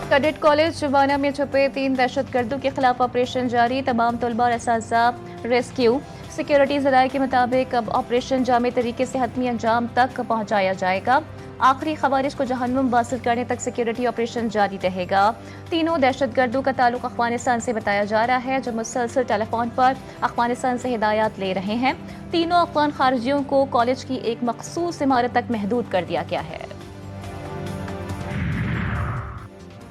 Cadet college जुबाना में छुपे 3 दहशतगर्दों के खिलाफ ऑपरेशन जारी। तमाम तलबा और असातिज़ा रेस्क्यू। सिक्योरिटी ज़राए के मुताबिक अब ऑपरेशन जामे तरीके से हतमी अंजाम तक पहुँचाया जाएगा। आखिरी खवारिज को जहन्नुम वासिल करने तक सिक्योरिटी ऑपरेशन जारी रहेगा। तीनों दहशतगर्दों का ताल्लुक अफगानिस्तान से बताया जा रहा है, जो मुसलसल टेलीफोन पर अफगानिस्तान से हिदायत ले रहे हैं। तीनों अफगान खारजियों को कॉलेज की एक मखसूस इमारत तक महदूद कर दिया गया है।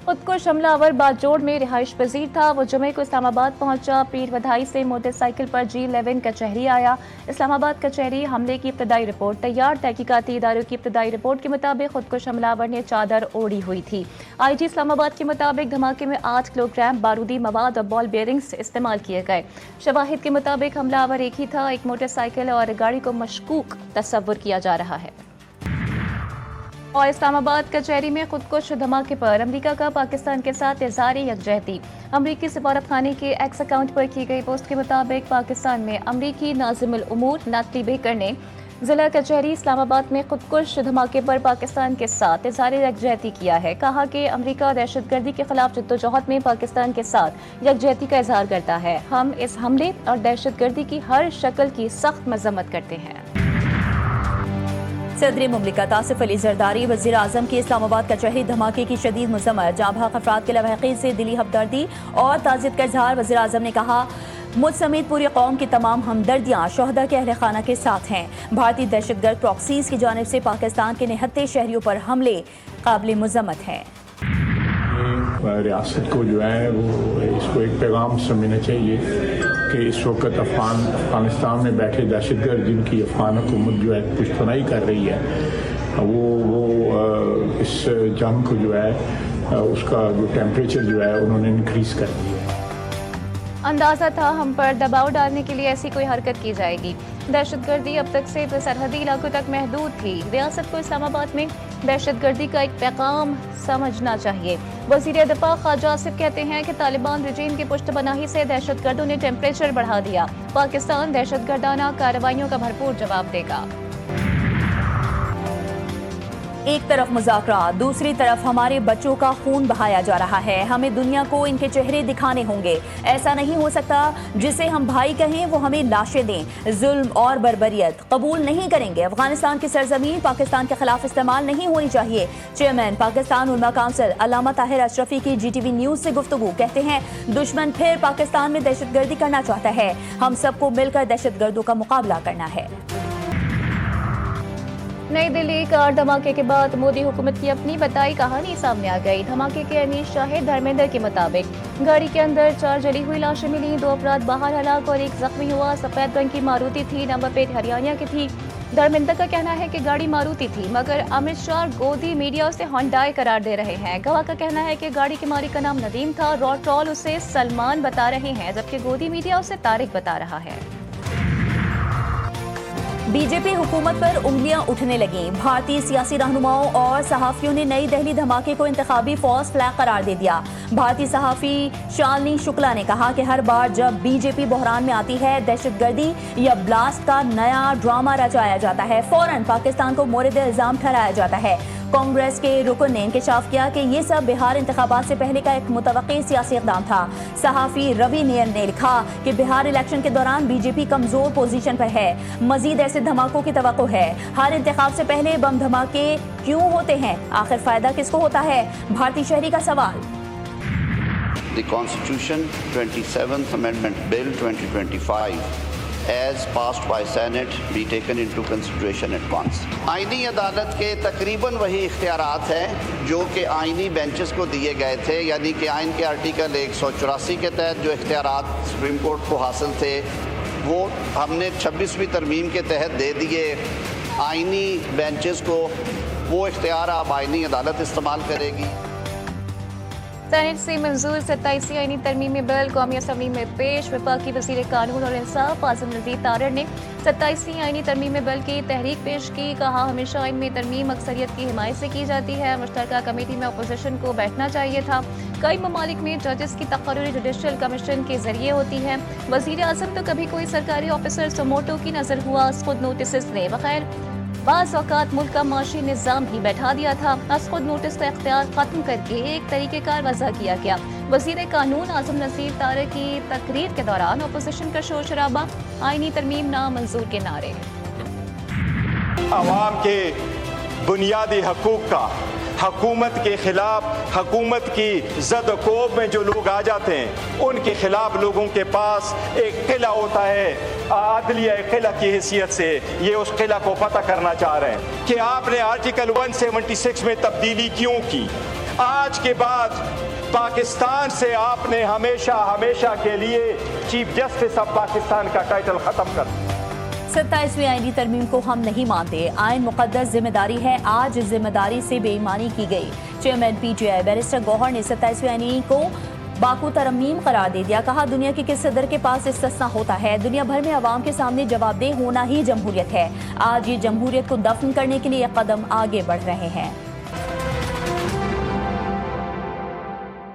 खुद को हमलावर बाजोड़ में रिहाइश पजीर था। वो जुमे को इस्लामाबाद पहुंचा। पीर बधाई से मोटरसाइकिल पर G11 कचहरी आया। इस्लामाबाद कचहरी हमले की इब्तदाई रिपोर्ट तैयार। तहकीकाती इदारों की इब्तदाई रिपोर्ट के मुताबिक खुद को हमलावर ने चादर ओढ़ी हुई थी। IG इस्लामाबाद के मुताबिक धमाके में 8 किलोग्राम बारूदी मवाद और बॉल बेयरिंग्स इस्तेमाल किए गए। शवाहिद के मुताबिक हमलावर एक ही था। एक मोटरसाइकिल और गाड़ी को मशकूक तस्वुर किया जा रहा है। और इस्लामाबाद कचहरी में खुदकुश धमाके पर अमेरिका का पाकिस्तान के साथ इज़हार यकजहती। अमरीकी सफारत खाने के एक्स अकाउंट पर की गई पोस्ट के मुताबिक पाकिस्तान में अमरीकी नाज़िमुल उमूर नाटली बेकर ने जिला कचहरी इस्लामाबाद में खुदकुश धमाके पर पाकिस्तान के साथ इज़हार यकजहती किया है। कहा कि अमरीका दहशतगर्दी के खिलाफ जद्दोजहद में पाकिस्तान के साथ यकजहती का इजहार करता है। हम इस हमले और दहशतगर्दी की हर शक्ल की सख्त मजम्मत करते हैं। सदर मुमलिकत आसिफ अली जरदारी वज़ीर आज़म की इस्लामाबाद कचहरी धमाके की शदीद मज़म्मत। जाँबाहक अफराद के लवाहिकीन से दिली हमदर्दी और ताज़ियत का इजहार। वज़ीर आज़म ने कहा, मुझ समेत पूरी कौम की तमाम हमदर्दियाँ शोहदा के अहले खाना के साथ हैं। भारतीय दहशतगर्द प्रॉक्सीज की जानिब से पाकिस्तान के निहत्ते शहरियों पर हमले काबिल मज़म्मत हैं। रियासत को जो है वो इसको एक पैगाम समझना चाहिए कि इस वक्त अफगानिस्तान में बैठे दहशतगर्द जिनकी अफगान हुकूमत जो है पुश्तनाई कर रही है, वो इस जंग को जो है उसका जो टेम्परेचर जो है उन्होंने इंक्रीज कर दिया है। अंदाजा था हम पर दबाव डालने के लिए ऐसी कोई हरकत की जाएगी। दहशतगर्दी अब तक सिर्फ सरहदी इलाकों तक महदूद थी। रियासत को इस्लामाबाद में दहशतगर्दी का एक पैगाम समझना चाहिए। वज़ीर दिफा ख्वाजा आसिफ कहते हैं कि तालिबान रजीम की पुश्तपनाही से दहशतगर्दों ने टेम्परेचर बढ़ा दिया। पाकिस्तान दहशतगर्दाना कार्रवाइयों का भरपूर जवाब देगा। एक तरफ मुज़ाकरा, दूसरी तरफ हमारे बच्चों का खून बहाया जा रहा है। हमें दुनिया को इनके चेहरे दिखाने होंगे। ऐसा नहीं हो सकता जिसे हम भाई कहें वो हमें लाशें दें। जुल्म और बर्बरियत कबूल नहीं करेंगे। अफगानिस्तान की सरजमीन पाकिस्तान के खिलाफ इस्तेमाल नहीं होनी चाहिए। चेयरमैन पाकिस्तान उलमा काउंसिल अल्लामा ताहिर अशरफी की GTV न्यूज़ से गुफ्तगू। कहते हैं, दुश्मन फिर पाकिस्तान में दहशतगर्दी करना चाहता है। हम सबको मिलकर दहशतगर्दों का मुकाबला करना है। नई दिल्ली कार धमाके के बाद मोदी हुकूमत की अपनी बताई कहानी सामने आ गई। धमाके के अमीर शाहिद धर्मेंद्र के मुताबिक गाड़ी के अंदर 4 जली हुई लाशें मिली। 2 अफराद बाहर हलाक और 1 जख्मी हुआ। सफेद रंग की मारुति थी, नंबर प्लेट हरियाणा की थी। धर्मेंद्र का कहना है कि गाड़ी मारुति थी, मगर अमित शाह गोदी मीडिया उसे होंडाई करार दे रहे हैं। गवाह का कहना है कि गाड़ी के मालिक का नाम नदीम था। रोट्रोल उसे सलमान बता रहे हैं, जबकि गोदी मीडिया उसे तारिक बता रहा है। बीजेपी हुकूमत पर उंगलियां उठने लगी। भारतीय सियासी रहनुमाओं और सहाफियों ने नई दिल्ली धमाके को इंतखाबी फॉल्स फ्लैग करार दे दिया। भारतीय सहाफी शालिनी शुक्ला ने कहा कि हर बार जब बीजेपी बहरान में आती है, दहशतगर्दी या ब्लास्ट का नया ड्रामा रचाया जाता है। फौरन पाकिस्तान को मोरिद इल्जाम ठहराया जाता है। कांग्रेस के रुकन ने इंकशाफ किया कि ये सब बिहार इंतखाबात से पहले का एक मुतवक्की सियासी इक़दाम था। सहाफी रवि नेयर ने लिखा कि बिहार इलेक्शन के दौरान बीजेपी कमजोर पोजीशन पर है। मजीद ऐसे धमाकों की तवक्को है। हर इंतखाब से पहले बम धमाके क्यों होते हैं? आखिर फायदा किसको होता है? भारतीय शहरी का सवाल। The Constitution 27th Amendment Bill 2025 as passed by Senate be taken into consideration at once. आईनी अदालत के तकरीबन वही इख्तियारात हैं जो कि आईनी बेंचेस को दिए गए थे, यानी कि आइन के आर्टिकल 184 के तहत जो इख्तियारात सुप्रीम कोर्ट को हासिल थे वो हमने 26वीं तरमीम के तहत दे दिए आईनी बेंचेस को। वो इख्तियार अब आईनी अदालत इस्तेमाल करेगी। सेनेट से मंजूर 27वीं आईनी तरमीमी बिल कौमी असम्बली में पेश। वफाकी वज़ीर कानून और इंसाफ आज़म नज़ीर तारड़ ने 27वीं आईनी तरमीमी बिल की तहरीक पेश की। कहा, हमेशा आइन में तरमीम अक्सरियत की हिमायत से की जाती है। मुश्तरका कमेटी में अपोजिशन को बैठना चाहिए था। कई ममालिक में जजेस की तकर्री जुडिशल कमीशन के जरिए होती है। वज़ीर आज़म तो कभी कोई सरकारी ऑफिसर समोटो की नजर हुआ खुद नोटिस ने बगैर बाज़ औक़ात मुल्क का माशी निज़ाम ही बैठा दिया था। बस खुद नोटिस का इख्तियार खत्म करके एक तरीक़ेकार वज़ा किया गया। वज़ीर कानून आज़म नसीर तारक की तकरीर के दौरान अपोजिशन का शोर शराबा, आईनी तरमीम नामंजूर के नारे। अवाम के बुनियादी हकूक़ का हुकूमत के खिलाफ, हुकूमत की जद कोब में जो लोग आ जाते हैं उनके खिलाफ लोगों के पास एक किला होता है। अदलिया किला की हैसियत से ये उस किला को पता करना चाह रहे हैं कि आपने आर्टिकल 176 में तब्दीली क्यों की। आज के बाद पाकिस्तान से आपने हमेशा हमेशा के लिए चीफ जस्टिस ऑफ पाकिस्तान का टाइटल खत्म कर दिया। 27वीं आईनी तरमीम को हम नहीं मानते, आइन मुकद्दस जिम्मेदारी है। आज इस जिम्मेदारी से बेईमानी की गई। चेयरमैन PTI बैरिस्टर गौहर ने 27वीं आईनी को बाकू तरमीम करार दे दिया। कहा, दुनिया के किस सदर के पास इस्तिस्ना होता है? दुनिया भर में अवाम के सामने जवाबदेह होना ही जमहूरियत है। आज ये जमहूरियत को दफन करने के लिए कदम आगे बढ़ रहे हैं।